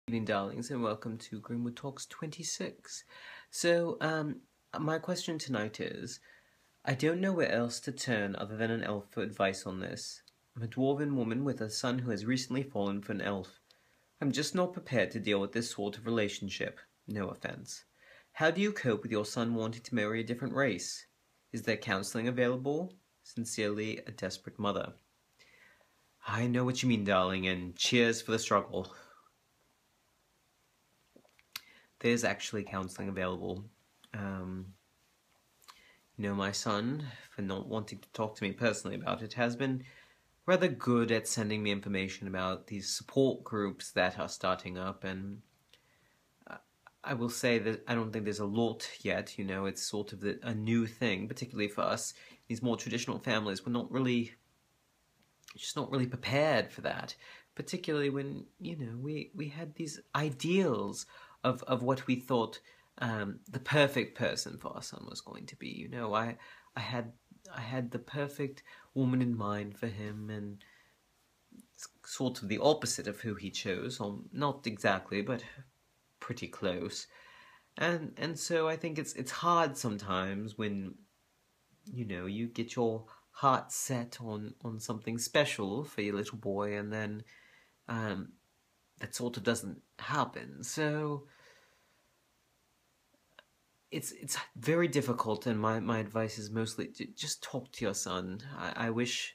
Evening, darlings, and welcome to Greenwood Talks 26. So, my question tonight is, I don't know where else to turn other than an elf for advice on this. I'm a dwarven woman with a son who has recently fallen for an elf. I'm just not prepared to deal with this sort of relationship. No offense. How do you cope with your son wanting to marry a different race? Is there counseling available? Sincerely, a desperate mother. I know what you mean, darling, and cheers for the struggle. There's actually counseling available. My son, for not wanting to talk to me personally about it, has been rather good at sending me information about these support groups that are starting up, and I will say that I don't think there's a lot yet. It's sort of a new thing, particularly for us, these more traditional families. We're just not really prepared for that, particularly when, we had these ideals of what we thought the perfect person for our son was going to be. I had the perfect woman in mind for him, and it's sort of the opposite of who he chose, or not exactly, but pretty close. And so I think it's hard sometimes when you get your heart set on something special for your little boy, and then that sort of doesn't happen. So it's very difficult, and my advice is mostly to just talk to your son. I wish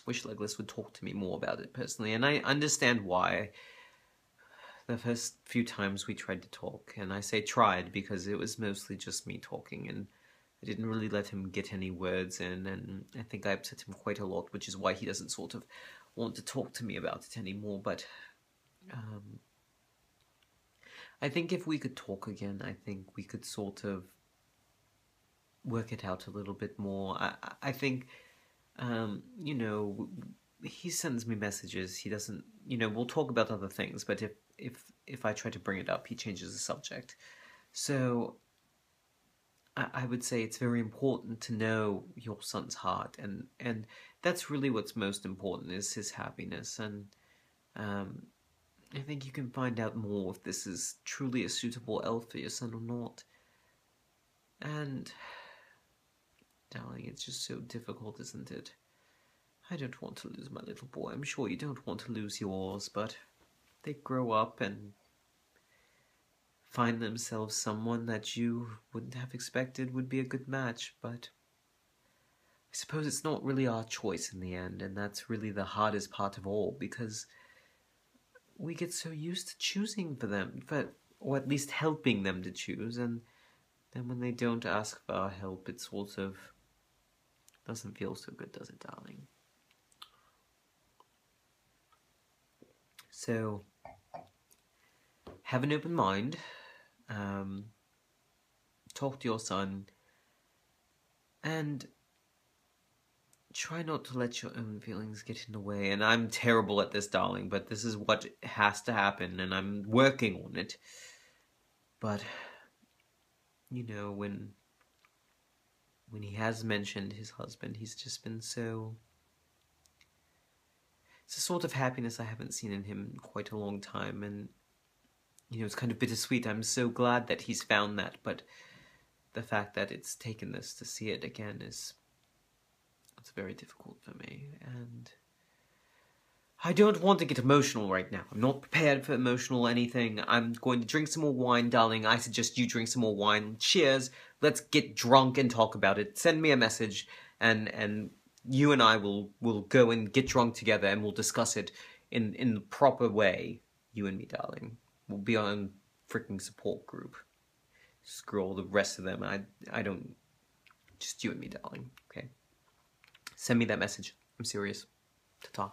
Legolas would talk to me more about it personally, and I understand why. The first few times we tried to talk, and I say tried because it was mostly just me talking, and I didn't really let him get any words in, and I think I upset him quite a lot, which is why he doesn't sort of want to talk to me about it anymore. But I think if we could talk again, I think we could sort of work it out a little bit more. I think, he sends me messages. He doesn't, we'll talk about other things, but if I try to bring it up, he changes the subject. So I would say it's very important to know your son's heart, and that's really what's most important, is his happiness. And I think you can find out more if this is truly a suitable elf for your son or not. And, darling, it's just so difficult, isn't it? I don't want to lose my little boy. I'm sure you don't want to lose yours, but they grow up and find themselves someone that you wouldn't have expected would be a good match. But I suppose it's not really our choice in the end, and that's really the hardest part of all, because we get so used to choosing for them, or at least helping them to choose, and then when they don't ask for our help, it sort of doesn't feel so good, does it, darling? So, have an open mind, talk to your son, and try not to let your own feelings get in the way. And I'm terrible at this, darling, but this is what has to happen, and I'm working on it. But, when he has mentioned his husband, he's just been so... It's a sort of happiness I haven't seen in him in quite a long time, and, it's kind of bittersweet. I'm so glad that he's found that, but the fact that it's taken this to see it again it's very difficult for me, and I don't want to get emotional right now. I'm not prepared for emotional anything. I'm going to drink some more wine, darling. I suggest you drink some more wine. Cheers. Let's get drunk and talk about it. Send me a message, and you and I will go and get drunk together, and we'll discuss it in the proper way. You and me, darling. We'll be on a freaking support group. Screw all the rest of them. I don't... Just you and me, darling. Okay? Send me that message. I'm serious. Ta-ta.